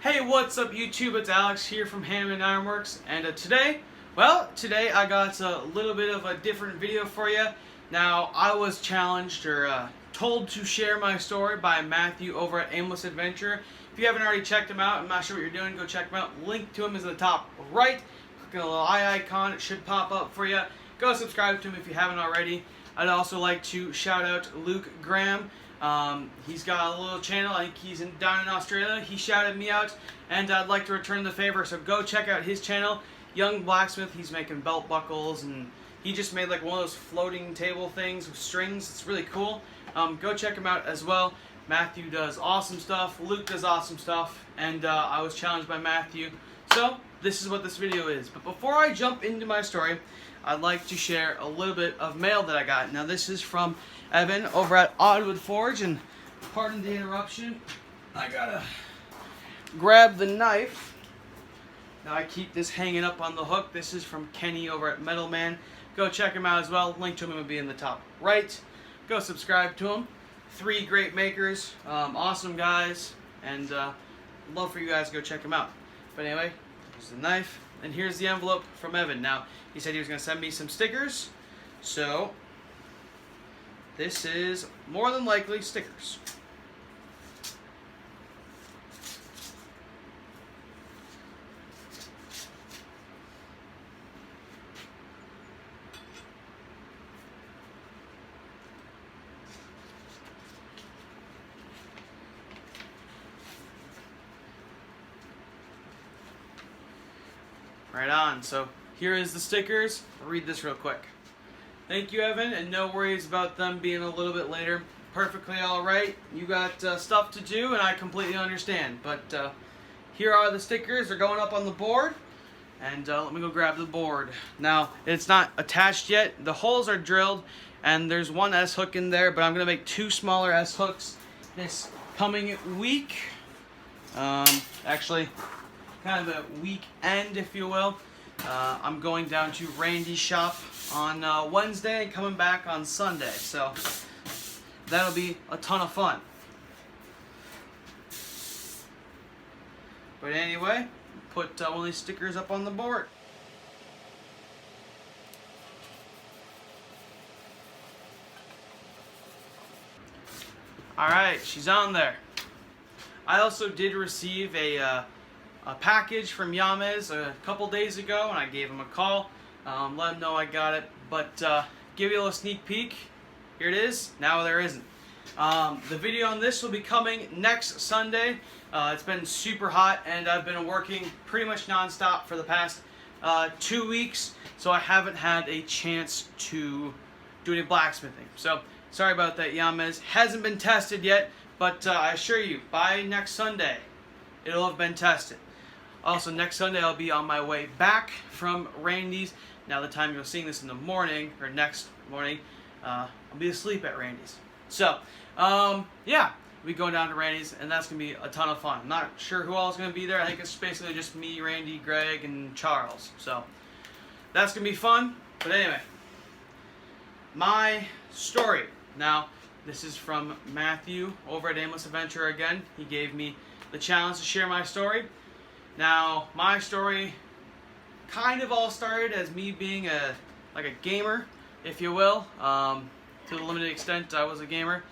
Hey, what's up YouTube? It's Alex here from Hannemann Ironworks, and today I got a little bit of a different video for you. Now, I was challenged or told to share my story by Matthew over at Aimless Adventurer. If you haven't already checked him out, I'm not sure what you're doing, go check him out. Link to him is at the top right. Click on the little eye icon, it should pop up for you. Go subscribe to him if you haven't already. I'd also like to shout out Luke Graham. He's got a little channel, I think he's down in Australia. He shouted me out, and I'd like to return the favor, so go check out his channel. Young Blacksmith, he's making belt buckles, and he just made like one of those floating table things with strings. It's really cool. Go check him out as well. Matthew does awesome stuff, Luke does awesome stuff, and I was challenged by Matthew. So, this is what this video is. But before I jump into my story, I'd like to share a little bit of mail that I got. Now, this is from Evan over at OddWood Forge, and pardon the interruption, I gotta grab the knife. Now, I keep this hanging up on the hook. This is from Kenny over at Metal Man. Go check him out as well. Link to him will be in the top right. Go subscribe to him. 3 great makers, awesome guys, and love for you guys to go check him out. But anyway, here's the knife, and here's the envelope from Evan. Now, he said he was going to send me some stickers, so this is more than likely stickers. Right on. So here is the stickers. I'll read this real quick. Thank you, Evan, and no worries about them being a little bit later. Perfectly all right. You got stuff to do, and I completely understand. But here are the stickers. They're going up on the board. And let me go grab the board. Now, it's not attached yet. The holes are drilled, and there's one S-hook in there, but I'm going to make 2 smaller S-hooks this coming week. Actually, kind of a weekend, if you will. I'm going down to Randy's shop on Wednesday and coming back on Sunday, so that'll be a ton of fun. But anyway, put one of these stickers up on the board. Alright, she's on there. I also did receive a package from Yamez a couple days ago, and I gave him a call, let him know I got it, but give you a little sneak peek. Here it is. Now there isn't. The video on this will be coming next Sunday. It's been super hot, and I've been working pretty much non-stop for the past 2 weeks, so I haven't had a chance to do any blacksmithing. So sorry about that, Yamez. Hasn't been tested yet, but I assure you, by next Sunday, it'll have been tested. Also, next Sunday I'll be on my way back from Randy's. Now, the time you're seeing this in the morning, or next morning, I'll be asleep at Randy's. So, yeah, we'll be going down to Randy's, and that's going to be a ton of fun. I'm not sure who all is going to be there. I think it's basically just me, Randy, Greg, and Charles. So, that's going to be fun. But anyway, my story. Now, this is from Matthew over at Aimless Adventurer again. He gave me the challenge to share my story. Now, my story kind of all started as me being a gamer, if you will. To the limited extent, I was a gamer.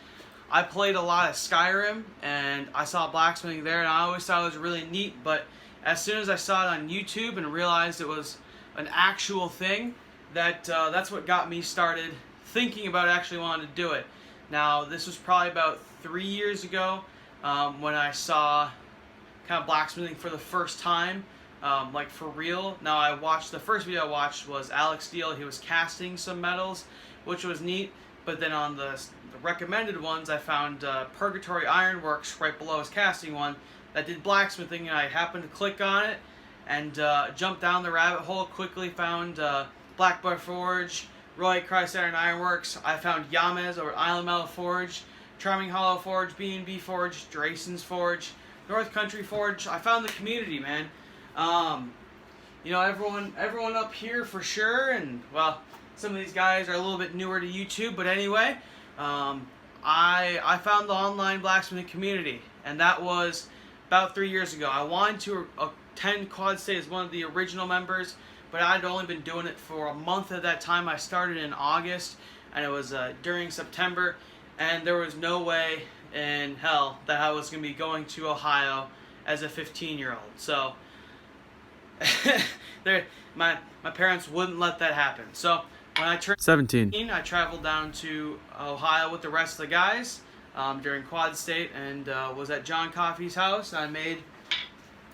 I played a lot of Skyrim, and I saw blacksmithing there, and I always thought it was really neat, but as soon as I saw it on YouTube and realized it was an actual thing, that's what got me started thinking about actually wanting to do it. Now, this was probably about 3 years ago when I saw kind of blacksmithing for the first time, like for real. Now, the first video I watched was Alex Steele. He was casting some metals, which was neat, but then on the recommended ones, I found Purgatory Ironworks right below his casting one that did blacksmithing, and I happened to click on it and jumped down the rabbit hole, quickly found Blackbird Forge, Roy Christ Iron Ironworks. I found Yamez over Island Metal Forge, Charming Hollow Forge, B&B Forge, Drason's Forge, North Country Forge. I found the community, man. You know, everyone up here for sure, and well, some of these guys are a little bit newer to YouTube, but anyway, I found the online blacksmithing community, and that was about 3 years ago. I wanted to attend Quad State as one of the original members, but I'd only been doing it for a month at that time. I started in August, and it was during September, and there was no way in hell that I was going to be going to Ohio as a 15-year-old. So my parents wouldn't let that happen. So when I turned 17, I traveled down to Ohio with the rest of the guys during Quad State, and was at John Coffey's house. I made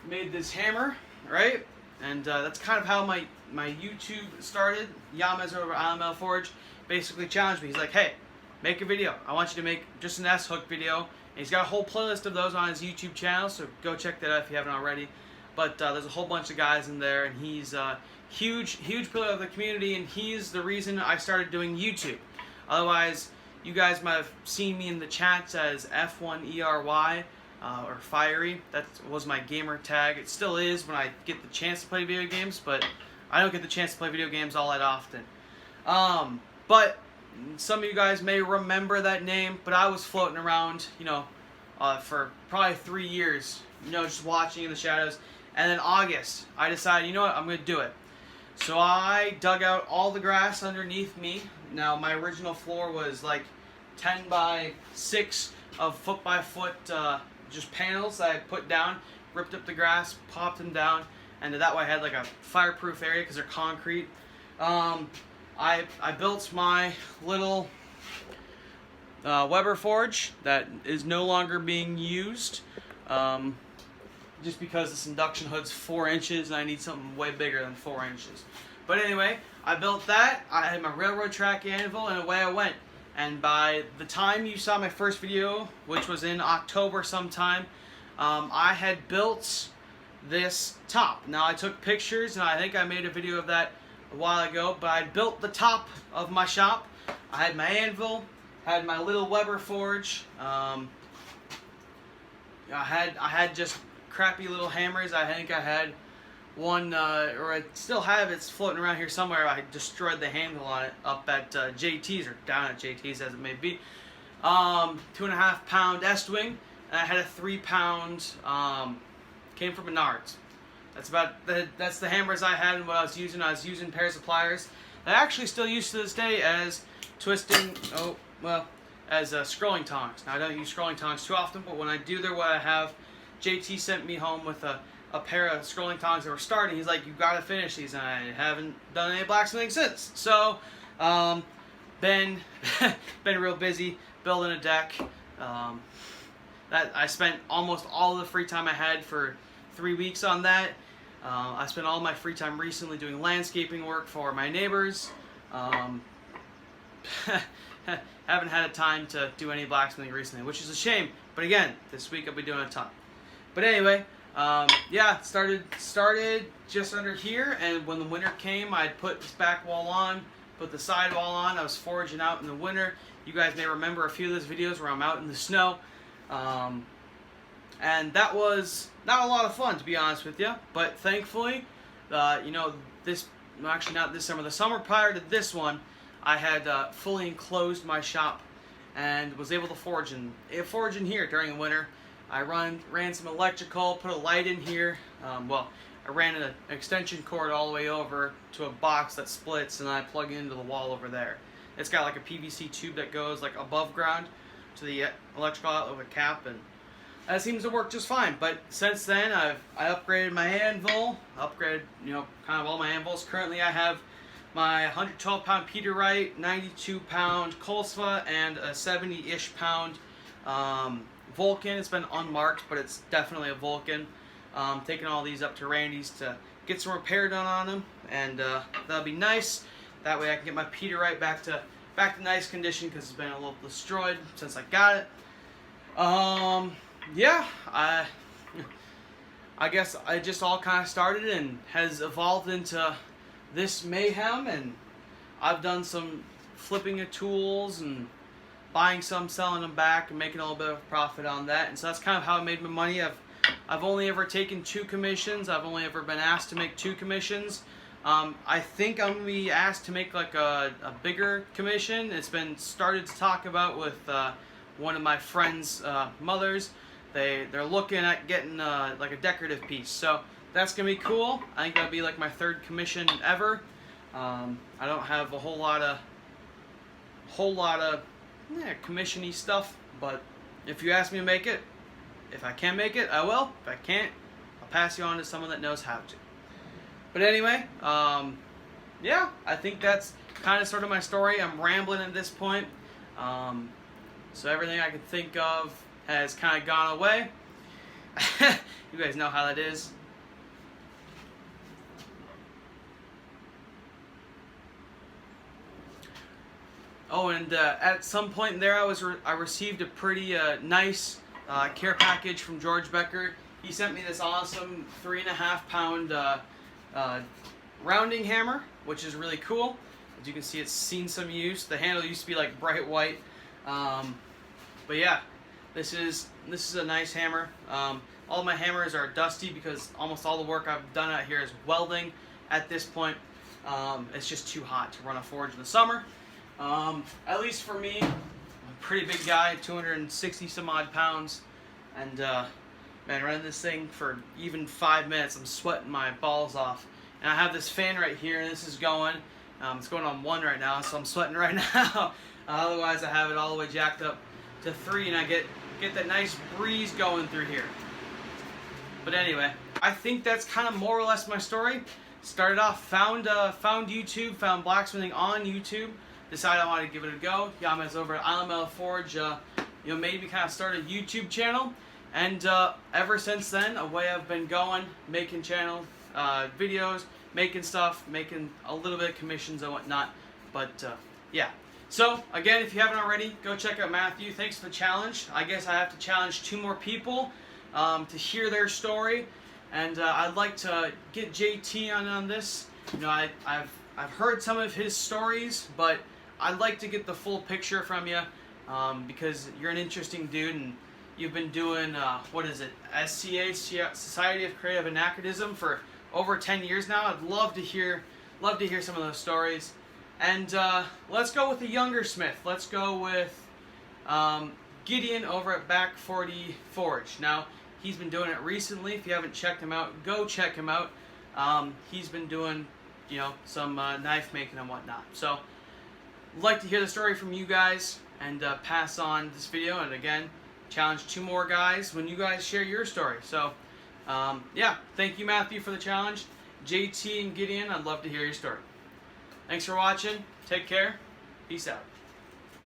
this hammer, right? And that's kind of how my YouTube started. Yamez over at IML Forge basically challenged me. He's like, hey, make a video. I want you to make just an S-hook video. And he's got a whole playlist of those on his YouTube channel, so go check that out if you haven't already. But there's a whole bunch of guys in there, and he's a huge pillar of the community, and he's the reason I started doing YouTube. Otherwise, you guys might have seen me in the chats as F1ERY or Fiery. That was my gamer tag. It still is when I get the chance to play video games, but I don't get the chance to play video games all that often. But some of you guys may remember that name, but I was floating around, for probably 3 years, just watching in the shadows. And then August, I decided, you know what, I'm going to do it. So I dug out all the grass underneath me. Now, my original floor was like 10 by 6 of foot by foot just panels that I put down, ripped up the grass, popped them down, and that way I had like a fireproof area because they're concrete. I built my little Weber forge that is no longer being used. Just because this induction hood's 4 inches and I need something way bigger than 4 inches. But anyway, I built that. I had my railroad track anvil, and away I went. And by the time you saw my first video, which was in October sometime, I had built this top. Now I took pictures, and I think I made a video of that a while ago, but I built the top of my shop. I had my anvil, had my little Weber forge. I had just crappy little hammers. I think I had one, or I still have it, it's floating around here somewhere. I destroyed the handle on it up at JT's, or down at JT's as it may be. 2.5 pound S-wing, and I had a 3 pound, came from Menards. That's the hammers I had and what I was using. I was using pairs of pliers that I actually still use to this day as twisting, as scrolling tongs. Now I don't use scrolling tongs too often, but when I do, they're what I have. JT sent me home with a pair of scrolling tongs that were starting. He's like, you've got to finish these, and I haven't done any blacksmithing since. So, been real busy building a deck. That I spent almost all of the free time I had for 3 weeks on that. I spent all my free time recently doing landscaping work for my neighbors. Haven't had a time to do any blacksmithing recently, which is a shame. But again, this week I'll be doing a ton. But anyway, yeah, started just under here, and when the winter came, I'd put this back wall on, put the side wall on. I was foraging out in the winter. You guys may remember a few of those videos where I'm out in the snow. And that was not a lot of fun, to be honest with you. But thankfully, actually not this summer, the summer prior to this one, I had fully enclosed my shop and was able to forge in here during the winter. I ran some electrical, put a light in here. I ran an extension cord all the way over to a box that splits, and I plug it into the wall over there. It's got like a PVC tube that goes like above ground to the electrical outlet with a cap, and that seems to work just fine. But since then, I upgraded my anvil, kind of all my anvils. Currently, I have my 112 pound Peterite, 92 pound Kolsva, and a 70-ish pound Vulcan. It's been unmarked, but it's definitely a Vulcan. Taking all these up to Randy's to get some repair done on them, and that'll be nice. That way I can get my Peterite back to nice condition, because it's been a little destroyed since I got it. Yeah, I guess I just all kind of started and has evolved into this mayhem, and I've done some flipping of tools and buying some, selling them back, and making a little bit of profit on that. And so that's kind of how I made my money. I've only ever taken 2 commissions. I've only ever been asked to make 2 commissions. I think I'm going to be asked to make like a bigger commission. It's been started to talk about with one of my friend's mothers, they're looking at getting like a decorative piece. So that's gonna be cool. I think that'll be like my third commission ever. I don't have a whole lot of commission-y stuff, but if you ask me to make it, if I can make it, I will. If I can't, I'll pass you on to someone that knows how to. But anyway, yeah, I think that's kind of sort of my story. I'm rambling at this point. So everything I could think of has kind of gone away. You guys know how that is. Oh, and at some point there, I received a pretty nice care package from George Becker. He sent me this awesome 3.5 pound rounding hammer, which is really cool. As you can see, it's seen some use. The handle used to be like bright white, but yeah, this is a nice hammer. All my hammers are dusty because almost all the work I've done out here is welding. At this point, it's just too hot to run a forge in the summer. At least for me, I'm a pretty big guy, 260 some odd pounds, and man, running this thing for even 5 minutes, I'm sweating my balls off. And I have this fan right here, and this is going. It's going on 1 right now, so I'm sweating right now. Otherwise, I have it all the way jacked up to 3, and I get that nice breeze going through here. But anyway, I think that's kind of more or less my story. Started off, found YouTube, found blacksmithing on YouTube. Decided I wanted to give it a go. Yamez over at Island Metal Forge, made me kind of start a YouTube channel, and ever since then, away I've been going, making channel videos, making stuff, making a little bit of commissions and whatnot. But yeah. So again, if you haven't already, go check out Matthew. Thanks for the challenge. I guess I have to challenge 2 more people to hear their story, and I'd like to get JT on this. You know, I've heard some of his stories, but I'd like to get the full picture from you, because you're an interesting dude, and you've been doing, what is it, SCA, Society of Creative Anachronism, for over 10 years now. I'd love to hear some of those stories. And let's go with the younger smith. Let's go with Gideon over at Back 40 Forge. Now, he's been doing it recently. If you haven't checked him out, go check him out. He's been doing, some knife making and whatnot. So, I'd like to hear the story from you guys and pass on this video. And again, challenge 2 more guys when you guys share your story. So, yeah, thank you, Matthew, for the challenge. JT and Gideon, I'd love to hear your story. Thanks for watching. Take care. Peace out.